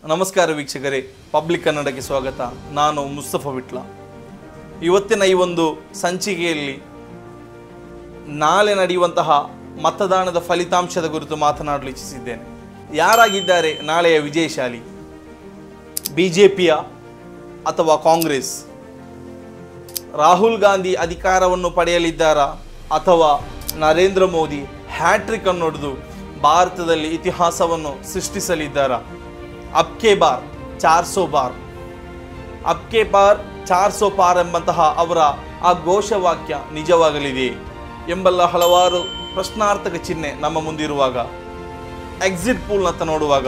ನಮಸ್ಕಾರ ವೀಕ್ಷಕರೇ, ಪಬ್ಲಿಕ್ ಕನ್ನಡಕ್ಕೆ ಸ್ವಾಗತ. ನಾನು ಮುಸ್ತಫಾ ವಿಟ್ಲ. ಇವತ್ತಿನ ಈ ಒಂದು ಸಂಚಿಕೆಯಲ್ಲಿ ನಾಳೆ ನಡೆಯುವಂತಹ ಮತದಾನದ ಫಲಿತಾಂಶದ ಕುರಿತು ಮಾತನಾಡಲು ಇಚ್ಛಿಸಿದ್ದೇನೆ. ಯಾರಾಗಿದ್ದಾರೆ ನಾಳೆಯ ವಿಜಯಶಾಲಿ? ಬಿಜೆಪಿಯ ಅಥವಾ ಕಾಂಗ್ರೆಸ್? ರಾಹುಲ್ ಗಾಂಧಿ ಅಧಿಕಾರವನ್ನು ಪಡೆಯಲಿದ್ದಾರಾ ಅಥವಾ ನರೇಂದ್ರ ಮೋದಿ ಹ್ಯಾಟ್ರಿಕ್ ಅನ್ನು ಹೊಡೆದು ಭಾರತದಲ್ಲಿ ಇತಿಹಾಸವನ್ನು ಸೃಷ್ಟಿಸಲಿದ್ದಾರಾ? ಅಬ್ಕೆ ಬಾರ್ 400 ಬಾರ್, ಅಬ್ಕೆ ಬಾರ್ 400 ಪಾರ್ ಎಂಬಂತಹ ಅವರ ಆ ಘೋಷವಾಕ್ಯ ನಿಜವಾಗಲಿದೆ ಎಂಬಲ್ಲ ಹಲವಾರು ಪ್ರಶ್ನಾರ್ಥಕ ಚಿಹ್ನೆ ನಮ್ಮ ಮುಂದಿರುವಾಗ, ಎಕ್ಸಿಟ್ ಪೋಲ್ನತ್ತ ನೋಡುವಾಗ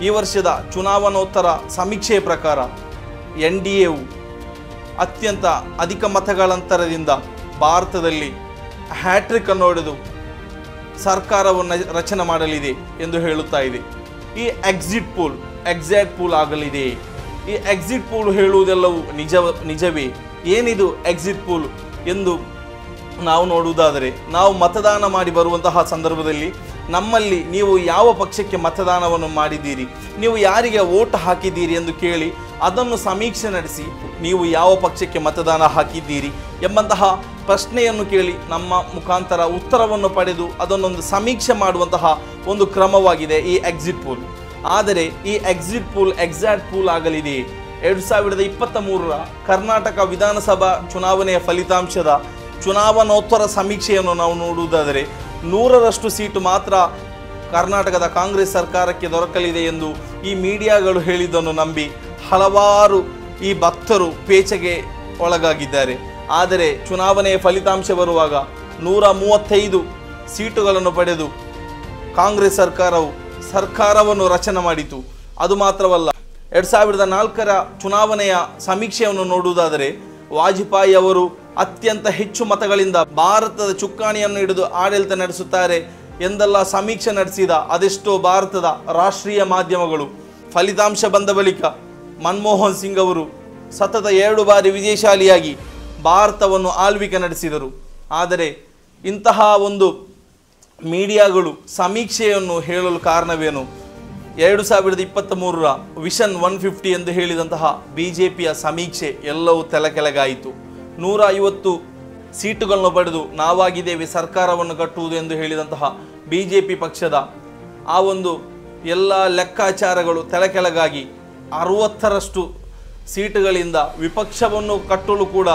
ಈ ವರ್ಷದ ಚುನಾವಣೋತ್ತರ ಸಮೀಕ್ಷೆಯ ಪ್ರಕಾರ NDAವು ಅತ್ಯಂತ ಅಧಿಕ ಮತಗಳಂತರದಿಂದ ಭಾರತದಲ್ಲಿ ಹ್ಯಾಟ್ರಿಕ್ ಅನ್ನು ಹೊಡೆದು ಸರ್ಕಾರವನ್ನು ರಚನೆ ಮಾಡಲಿದೆ ಎಂದು ಹೇಳುತ್ತಾ ಇದೆ. ಈ ಎಕ್ಸಿಟ್ ಪೋಲ್ ಎಕ್ಸಾಕ್ಟ್ ಪೋಲ್ ಆಗಲಿದೆ. ಈ ಎಕ್ಸಿಟ್ ಪೋಲ್ ಹೇಳುವುದೆಲ್ಲವೂ ನಿಜವೇ? ಏನಿದು ಎಕ್ಸಿಟ್ ಪೋಲ್ ಎಂದು ನಾವು ನೋಡುವುದಾದರೆ, ನಾವು ಮತದಾನ ಮಾಡಿ ಬರುವಂತಹ ಸಂದರ್ಭದಲ್ಲಿ ನಮ್ಮಲ್ಲಿ ನೀವು ಯಾವ ಪಕ್ಷಕ್ಕೆ ಮತದಾನವನ್ನು ಮಾಡಿದ್ದೀರಿ, ನೀವು ಯಾರಿಗೆ ವೋಟ್ ಹಾಕಿದ್ದೀರಿ ಎಂದು ಕೇಳಿ ಅದನ್ನು ಸಮೀಕ್ಷೆ ನಡೆಸಿ ನೀವು ಯಾವ ಪಕ್ಷಕ್ಕೆ ಮತದಾನ ಹಾಕಿದ್ದೀರಿ ಎಂಬಂತಹ ಪ್ರಶ್ನೆಯನ್ನು ಕೇಳಿ ನಮ್ಮ ಮುಖಾಂತರ ಉತ್ತರವನ್ನು ಪಡೆದು ಅದನ್ನೊಂದು ಸಮೀಕ್ಷೆ ಮಾಡುವಂತಹ ಒಂದು ಕ್ರಮವಾಗಿದೆ ಈ ಎಕ್ಸಿಟ್ ಪೋಲ್. ಆದರೆ ಈ ಎಕ್ಸಿಟ್ ಪೋಲ್ ಎಕ್ಸಾಕ್ಟ್ ಪೋಲ್ ಆಗಲಿದೆ. 2023ರ ಕರ್ನಾಟಕ ವಿಧಾನಸಭಾ ಚುನಾವಣೆಯ ಫಲಿತಾಂಶದ ಚುನಾವಣೋತ್ತರ ಸಮೀಕ್ಷೆಯನ್ನು ನಾವು ನೋಡುವುದಾದರೆ 100ರಷ್ಟು ಸೀಟು ಮಾತ್ರ ಕರ್ನಾಟಕದ ಕಾಂಗ್ರೆಸ್ ಸರ್ಕಾರಕ್ಕೆ ದೊರಕಲಿದೆ ಎಂದು ಈ ಮೀಡಿಯಾಗಳು ಹೇಳಿದ್ದನ್ನು ನಂಬಿ ಹಲವಾರು ಈ ಭಕ್ತರು ಪೇಚೆಗೆ ಒಳಗಾಗಿದ್ದಾರೆ. ಆದರೆ ಚುನಾವಣೆಯ ಫಲಿತಾಂಶ ಬರುವಾಗ 135 ಸೀಟುಗಳನ್ನು ಪಡೆದು ಕಾಂಗ್ರೆಸ್ ಸರ್ಕಾರವನ್ನು ರಚನೆ ಮಾಡಿತು. ಅದು ಮಾತ್ರವಲ್ಲ, 2004ರ ಚುನಾವಣೆಯ ಸಮೀಕ್ಷೆಯನ್ನು ನೋಡುವುದಾದರೆ ವಾಜಪೇಯಿ ಅವರು ಅತ್ಯಂತ ಹೆಚ್ಚು ಮತಗಳಿಂದ ಭಾರತದ ಚುಕ್ಕಾಣಿಯನ್ನು ಹಿಡಿದು ಆಡಳಿತ ನಡೆಸುತ್ತಾರೆ ಎಂದೆಲ್ಲ ಸಮೀಕ್ಷೆ ನಡೆಸಿದ ಅದೆಷ್ಟೋ ಭಾರತದ ರಾಷ್ಟ್ರೀಯ ಮಾಧ್ಯಮಗಳು ಫಲಿತಾಂಶ ಬಂದ ಬಳಿಕ ಮನಮೋಹನ್ ಸಿಂಗ್ ಅವರು ಸತತ 2 ಬಾರಿ ವಿಜಯಶಾಲಿಯಾಗಿ ಭಾರತವನ್ನು ಆಳ್ವಿಕೆ ನಡೆಸಿದರು. ಆದರೆ ಇಂತಹ ಒಂದು ಮೀಡಿಯಾಗಳು ಸಮೀಕ್ಷೆಯನ್ನು ಹೇಳಲು ಕಾರಣವೇನು? 2023ರ ವಿಷನ್ 150 ಎಂದು ಹೇಳಿದಂತಹ ಬಿಜೆಪಿಯ ಸಮೀಕ್ಷೆ ಎಲ್ಲವೂ ತಲೆಕೆಳಗಾಯಿತು. 150 ಸೀಟುಗಳನ್ನು ಪಡೆದು ನಾವಾಗಿದ್ದೇವೆ ಸರ್ಕಾರವನ್ನು ಕಟ್ಟುವುದು ಎಂದು ಹೇಳಿದಂತಹ ಬಿಜೆಪಿ ಪಕ್ಷದ ಆ ಒಂದು ಎಲ್ಲ ಲೆಕ್ಕಾಚಾರಗಳು ತಲೆಕೆಳಗಾಗಿ 60ರಷ್ಟು ಸೀಟುಗಳಿಂದ ವಿಪಕ್ಷವನ್ನು ಕಟ್ಟಲು ಕೂಡ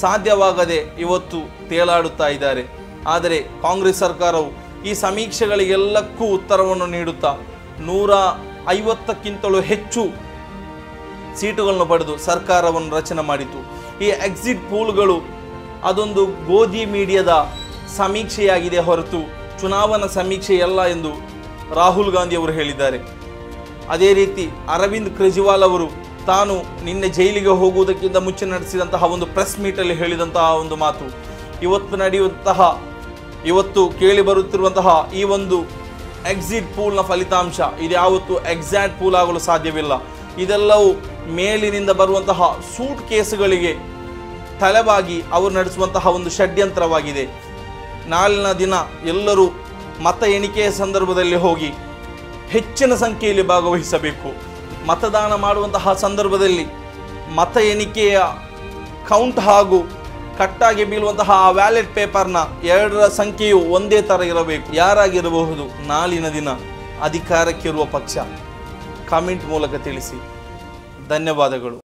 ಸಾಧ್ಯವಾಗದೆ ಇವತ್ತು ತೇಲಾಡುತ್ತಾ ಇದ್ದಾರೆ. ಆದರೆ ಕಾಂಗ್ರೆಸ್ ಸರ್ಕಾರವು ಈ ಸಮೀಕ್ಷೆಗಳಿಗೆಲ್ಲಕ್ಕೂ ಉತ್ತರವನ್ನು ನೀಡುತ್ತಾ 150ಕ್ಕಿಂತಲೂ ಹೆಚ್ಚು ಸೀಟುಗಳನ್ನು ಪಡೆದು ಸರ್ಕಾರವನ್ನು ರಚನೆ ಮಾಡಿತು. ಈ ಎಕ್ಸಿಟ್ ಪೋಲ್ಗಳು ಅದೊಂದು ಗೋಧಿ ಮೀಡಿಯಾದ ಸಮೀಕ್ಷೆಯಾಗಿದೆ ಹೊರತು ಚುನಾವಣಾ ಸಮೀಕ್ಷೆಯಲ್ಲ ಎಂದು ರಾಹುಲ್ ಗಾಂಧಿ ಅವರು ಹೇಳಿದ್ದಾರೆ. ಅದೇ ರೀತಿ ಅರವಿಂದ್ ಕೇಜ್ರಿವಾಲ್ ಅವರು ತಾನು ನಿನ್ನೆ ಜೈಲಿಗೆ ಹೋಗುವುದಕ್ಕಿಂತ ಮುಂಚೆ ನಡೆಸಿದಂತಹ ಒಂದು ಪ್ರೆಸ್ ಮೀಟಲ್ಲಿ ಹೇಳಿದಂತಹ ಒಂದು ಮಾತು, ಇವತ್ತು ಕೇಳಿ ಬರುತ್ತಿರುವಂತಹ ಈ ಒಂದು ಎಕ್ಸಿಟ್ ಪೋಲ್ನ ಫಲಿತಾಂಶ ಇದ್ಯಾವತ್ತೂ ಎಕ್ಸಾಕ್ಟ್ ಪೋಲ್ ಆಗಲು ಸಾಧ್ಯವಿಲ್ಲ. ಇದೆಲ್ಲವೂ ಮೇಲಿನಿಂದ ಬರುವಂತಹ ಸೂಟ್ ಕೇಸುಗಳಿಗೆ ತಲೆಬಾಗಿ ಅವರು ನಡೆಸುವಂತಹ ಒಂದು ಷಡ್ಯಂತ್ರವಾಗಿದೆ. ನಾಳಿನ ದಿನ ಎಲ್ಲರೂ ಮತ ಎಣಿಕೆಯ ಸಂದರ್ಭದಲ್ಲಿ ಹೋಗಿ ಹೆಚ್ಚಿನ ಸಂಖ್ಯೆಯಲ್ಲಿ ಭಾಗವಹಿಸಬೇಕು. ಮತದಾನ ಮಾಡುವಂತಹ ಸಂದರ್ಭದಲ್ಲಿ ಮತ ಎಣಿಕೆಯ ಕೌಂಟ್ ಹಾಗೂ ಕಟ್ಟಾಗಿ ಬೀಳುವಂತಹ ಆ ವ್ಯಾಲೆಟ್ ಪೇಪರ್ನ 2ರ ಸಂಖ್ಯೆಯು ಒಂದೇ ಥರ ಇರಬೇಕು. ಯಾರಾಗಿರಬಹುದು ನಾಳಿನ ದಿನ ಅಧಿಕಾರಕ್ಕಿರುವ ಪಕ್ಷ? ಕಾಮೆಂಟ್ ಮೂಲಕ ತಿಳಿಸಿ. ಧನ್ಯವಾದಗಳು.